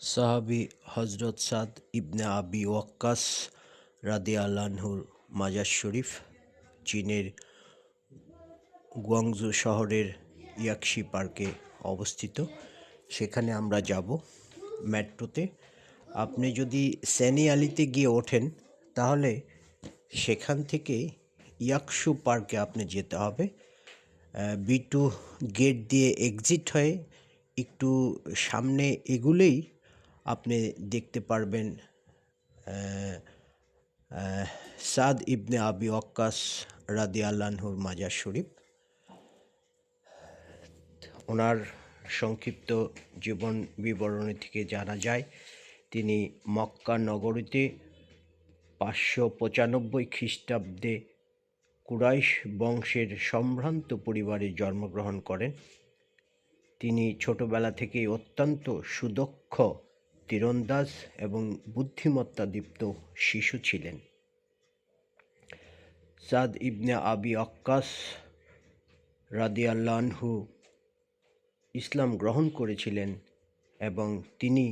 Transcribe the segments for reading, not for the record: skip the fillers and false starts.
সাহাবী হযরত সাদ ইবনে আবি ওয়াক্কাস রাদিয়াল্লাহু আনহুর মাজার শরীফ চীনের গুয়াংজু শহরের ইয়াক্সি পার্কে অবস্থিত। সেখানে আমরা যাব মেট্রোতে। আপনি যদি স্যানি আলিতে গিয়ে ওঠেন তাহলে সেখান থেকে ইয়াকসু পার্কে আপনি যেতে হবে। B2 গেট দিয়ে এক্সিট হয়ে একটু সামনে এগুলেই আপনি দেখতে পারবেন সাদ ইবনে আবি ওয়াক্কাস রাদিয়াল্লাহু আনহুর মাজার শরীফ। ওনার সংক্ষিপ্ত জীবন বিবরণী থেকে জানা যায় তিনি মক্কা নগরীতে 595 খ্রিস্টাব্দে কুরাইশ বংশের সম্ভ্রান্ত পরিবারে জন্মগ্রহণ করেন। তিনি ছোটবেলা থেকেই অত্যন্ত সুদক্ষ তীরন্দাজ এবং বুদ্ধিমত্তাদীপ্ত শিশু ছিলেন। সাদ ইবনে আবি ওয়াক্কাস রাদিয়াল্লাহু আনহু ইসলাম গ্রহণ করেছিলেন এবং তিনি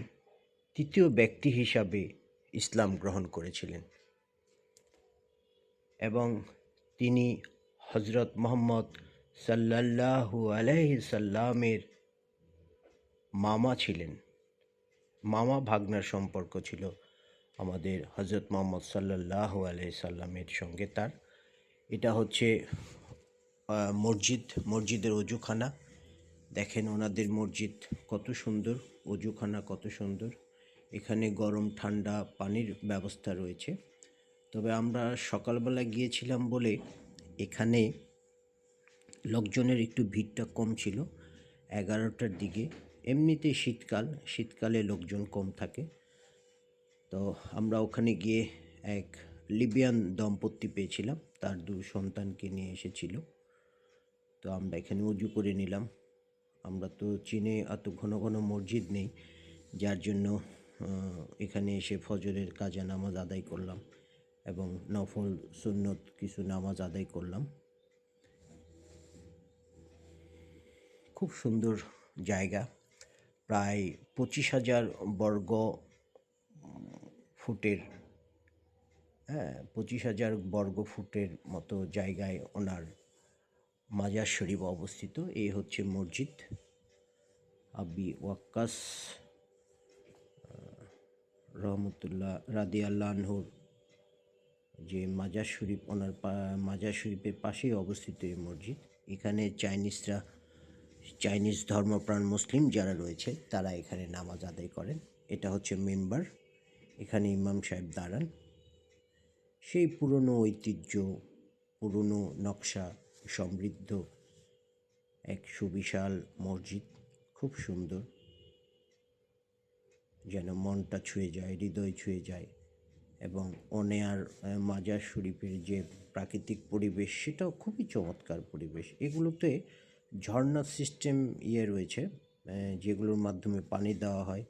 তৃতীয় ব্যক্তি হিসাবে ইসলাম গ্রহণ করেছিলেন এবং তিনি হযরত মুহাম্মদ সাল্লাল্লাহু আলাইহি সাল্লামের মামা ছিলেন। মামা ভাগ্নার সম্পর্ক ছিল আমাদের হযরত মুহাম্মদ সাল্লাল্লাহু আলাইহি সাল্লামের সঙ্গে তার। এটা হচ্ছে মসজিদের অজুখানা। দেখেন ওনাদের মসজিদ কত সুন্দর, অজুখানা কত সুন্দর। এখানে গরম ঠান্ডা পানির ব্যবস্থা রয়েছে। তবে আমরা সকালবেলা গিয়েছিলাম বলে এখানে লোকজনের একটু ভিড়টা কম ছিল 11টার দিকে। এমনিতেই শীতকালে লোকজন কম থাকে। তো আমরা ওখানে গিয়ে এক লিবিয়ান দম্পতি পেয়েছিলাম, তার 2 সন্তানকে নিয়ে এসেছিল। তো আমরা এখানে উজু করে নিলাম। আমরা তো চীনে এত ঘন ঘন মসজিদ নেই, যার জন্য এখানে এসে ফজরের কাজা নামাজ আদায় করলাম এবং নফল সুন্নত কিছু নামাজ আদায় করলাম। খুব সুন্দর জায়গা, প্রায় 25,000 বর্গ ফুটের 25,000 বর্গ ফুটের মতো জায়গায় ওনার মাজার শরীফ অবস্থিত। এই হচ্ছে মসজিদ আবি ওয়াক্কাস রহমতুল্লাহ রাদিয়াল্লাহু আনহুর যে মাজার শরীফ, ওনার মাজার শরীফের পাশেই অবস্থিত এই মসজিদ। এখানে চাইনিজ ধর্মপ্রাণ মুসলিম যারা রয়েছে তারা এখানে নামাজ আদায় করেন। এটা হচ্ছে মেম্বার, এখানে ইমাম সাহেব দাঁড়ান। সেই পুরনো ঐতিহ্য, পুরনো নকশা সমৃদ্ধ এক সুবিশাল মসজিদ, খুব সুন্দর, যেন মনটা ছুঁয়ে যায়, হৃদয় ছুঁয়ে যায়। এবং ওনার মাজার শরীফের যে প্রাকৃতিক পরিবেশ সেটাও খুবই চমৎকার পরিবেশ। এগুলোতে ঝর্ণা সিস্টেম রয়েছে, যেগুলোর মাধ্যমে পানি দেওয়া হয়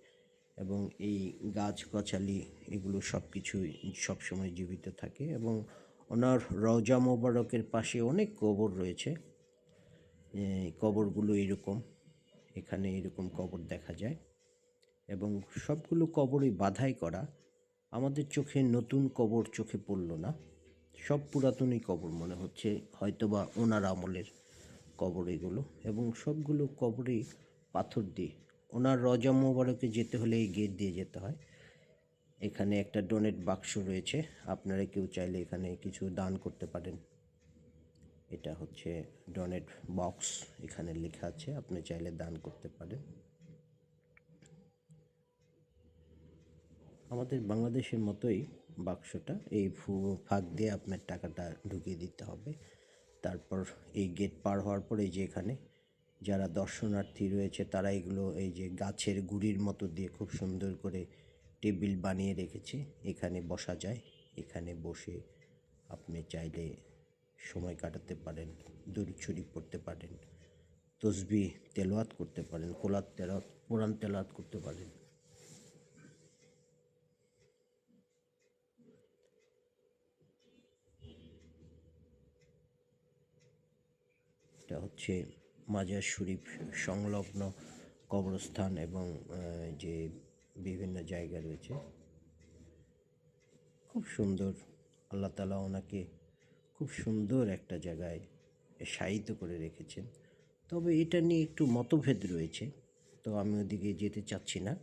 এবং এই গাছগাছালি এগুলো সব কিছুই সবসময় জীবিত থাকে। এবং ওনার রওজা মোবারকের পাশে অনেক কবর রয়েছে। কবরগুলো এরকম, এখানে এরকম কবর দেখা যায় এবং সবগুলো কবরই বাধাই করা। আমাদের চোখে নতুন কবর চোখে পড়ল না, সব পুরাতনই কবর মনে হচ্ছে, হয়তোবা ওনার আমলের কবর এগুলো। এবং সবগুলো কবরই পাথর দিয়ে। ওনার রওজা মোবারকে যেতে হলে এই গেট দিয়ে যেতে হয়। এখানে একটা ডোনেট বাক্স রয়েছে, আপনারা কেউ চাইলে এখানে কিছু দান করতে পারেন। এটা হচ্ছে ডোনেট বক্স, এখানে লেখা আছে আপনি চাইলে দান করতে পারেন। আমাদের বাংলাদেশের মতোই বাক্সটা, এই ফাঁক দিয়ে আপনার টাকাটা ঢুকিয়ে দিতে হবে। তারপর এই গেট পার হওয়ার পরে যে এখানে যারা দর্শনার্থী রয়েছে তারা এগুলো এই যে গাছের গুঁড়ির মতো দিয়ে খুব সুন্দর করে টেবিল বানিয়ে রেখেছে, এখানে বসা যায়। এখানে বসে আপনি চাইলে সময় কাটাতে পারেন, দরুদ শরীফ পড়তে পারেন, তসবিহ তেলাওয়াত করতে পারেন, কোরআন তেলাওয়াত করতে পারেন। এটা হচ্ছে মাজার শরীফ সংলগ্ন কবরস্থান এবং যে বিভিন্ন জায়গা রয়েছে। খুব সুন্দর, আল্লাহ তাআলা ওনাকে খুব সুন্দর একটা জায়গায় শায়িত করে রেখেছেন। তবে এটা নিয়ে একটু মতভেদ রয়েছে, তো আমি ওদিকে যেতে চাচ্ছি না,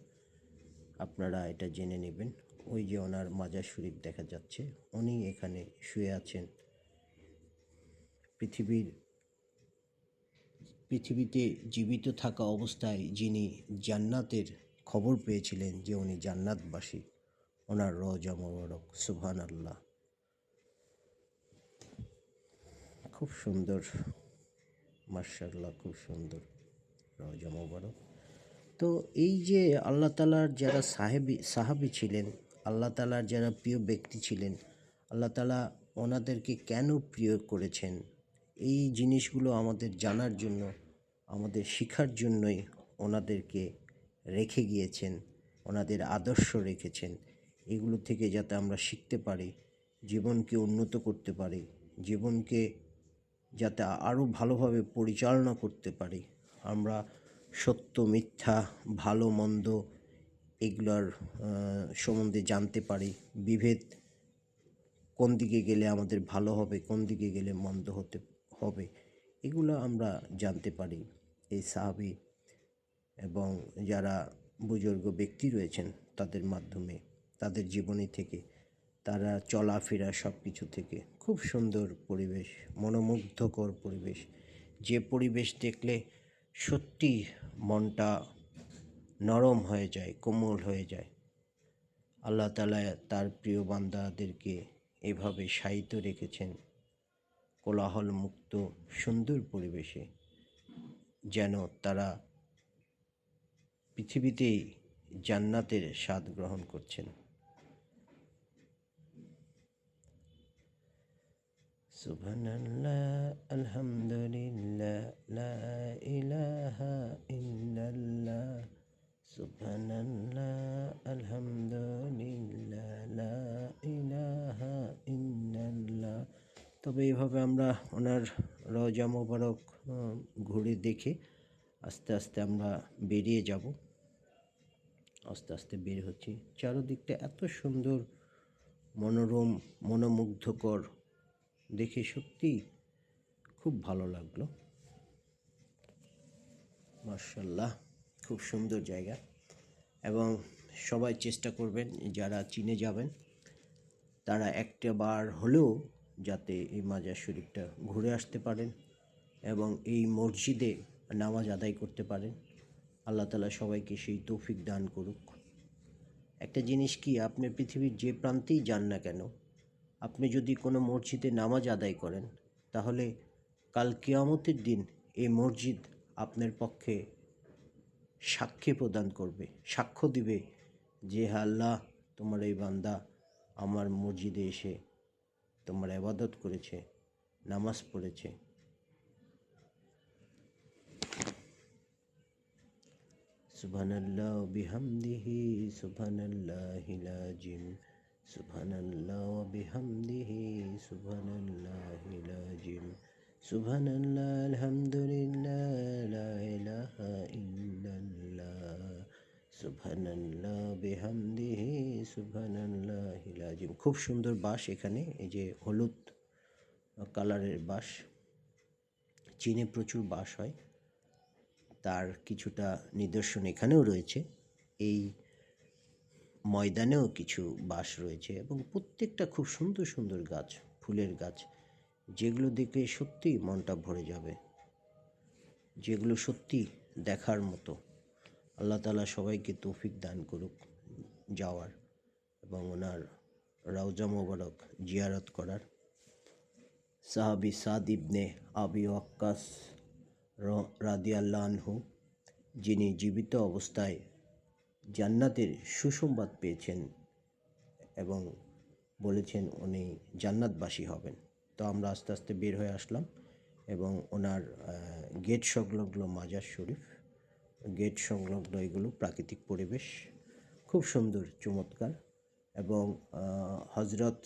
আপনারা এটা জেনে নেবেন। ওই যে ওনার মাজার শরীফ দেখা যাচ্ছে, উনি এখানে শুয়ে আছেন। পৃথিবীতে জীবিত থাকা অবস্থায় যিনি জান্নাতের খবর পেয়েছিলেন যে উনি জান্নাতবাসী, ওনার রওজা মোবারক, সুবহানাল্লাহ, খুব সুন্দর, মাশাআল্লাহ, খুব সুন্দর রওজা মোবারক। তো এই যে আল্লাহ তাআলার যারা সাহাবী ছিলেন, আল্লাহ তাআলার যারা প্রিয় ব্যক্তি ছিলেন, আল্লাহ তাআলা ওনাদেরকে কেন প্রিয় করেছেন, এই জিনিসগুলো আমাদের জানার জন্য, আমাদের শিখার জন্যই ওনাদেরকে রেখে গিয়েছেন, ওনাদের আদর্শ রেখেছেন। এগুলো থেকে যাতে আমরা শিখতে পারি, জীবনকে উন্নত করতে পারি, জীবনকে যাতে আরও ভালোভাবে পরিচালনা করতে পারি, আমরা সত্য মিথ্যা ভালো মন্দ এগুলোর সম্বন্ধে জানতে পারি, বিভেদ, কোন দিকে গেলে আমাদের ভালো হবে, কোন দিকে গেলে মন্দ হতে হবে, এগুলো আমরা জানতে পারি এই সাহাবী এবং যারা বুজুর্গ ব্যক্তি রয়েছেন তাদের মাধ্যমে, তাদের জীবনী থেকে, তারা চলাফেরা সব কিছু থেকে। খুব সুন্দর পরিবেশ, মনোমুগ্ধকর পরিবেশ, যে পরিবেশ দেখলে সত্যি মনটা নরম হয়ে যায়, কোমল হয়ে যায়। আল্লাহ তাআলা তার প্রিয় বান্দাদেরকে এভাবে শায়িত রেখেছেন কোলাহল মুক্ত সুন্দর পরিবেশে, যেন তারা পৃথিবীতেই জান্নাতের স্বাদ গ্রহণ করছেন। সুবহানাল্লাহ, আলহামদুলিল্লাহ, লা ইলাহা ইল্লাল্লাহ, সুবহানাল্লাহ, আলহামদুলিল্লাহ, লা ইলাহা ইল্লাল্লাহ। তবে এইভাবে আমরা ওনার রওজা মোবারক ঘুরে দেখে আস্তে আস্তে আমরা বেরিয়ে যাব। আস্তে আস্তে বের হচ্ছি, চারদিকটা এত সুন্দর, মনোরম, মনোমুগ্ধকর, দেখে সত্যি খুব ভালো লাগলো। মাশাআল্লাহ, খুব সুন্দর জায়গা। এবং সবাই চেষ্টা করবেন, যারা চীনে যাবেন তারা একটা বার হলেও যাতে এই মাজার শরীফটা ঘুরে আসতে পারেন এবং এই মসজিদে নামাজ আদায় করতে পারেন। আল্লাহ তাআলা সবাইকে সেই তৌফিক দান করুক। একটা জিনিস কি, আপনি পৃথিবীর যে প্রান্তেই যান না কেন, আপনি যদি কোনো মসজিদে নামাজ আদায় করেন, তাহলে কাল কিয়ামতের দিন এই মসজিদ আপনার পক্ষে সাক্ষী প্রদান করবে, সাক্ষ্য দিবে যে আল্লাহ, তোমার এই বান্দা আমার মসজিদে এসে তোমার ইবাদত করেছে, নামাজ পড়েছে। সুবহানাল্লাহ বিহামদিহি, সুবহানাল্লাহিল আযীম, সুবহানাল্লাহ বিহামদিহি, সুবহানাল্লাহিল আযীম, সুবহানাল্লাহ, আলহামদুলিল্লাহ, লা ইলাহা ইল্লাল্লাহ, সুবহানাল্লাহ বিহামদিহি, সুবহানাল্লাহিল আযীম। খুব সুন্দর বাঁশ এখানে, এই যে হলুদ কালারের বাঁশ, চীনে প্রচুর বাঁশ হয়, তার কিছুটা নিদর্শন এখানেও রয়েছে। এই ময়দানেও কিছু বাঁশ রয়েছে এবং প্রত্যেকটা খুব সুন্দর সুন্দর গাছ, ফুলের গাছ, যেগুলো দেখে সত্যি মনটা ভরে যাবে, যেগুলো সত্যি দেখার মতো। আল্লাহ তাআলা সবাইকে তৌফিক দান করুক যাওয়ার এবং ওনার রওজা মোবারক জিয়ারত করার। সাহাবী সাদ ইবনে আবি ওয়াক্কাস রাদিয়াল্লাহু আনহু, যিনি জীবিত অবস্থায় জান্নাতের সুসংবাদ পেয়েছেন এবং বলেছেন উনি জান্নাতবাসী হবেন। তো আমরা আস্তে আস্তে বের হয়ে আসলাম এবং ওনার গেট সংলগ্ন মাজার শরীফ, গেট সংলগ্ন এগুলো প্রাকৃতিক পরিবেশ খুব সুন্দর, চমৎকার। এবং হজরত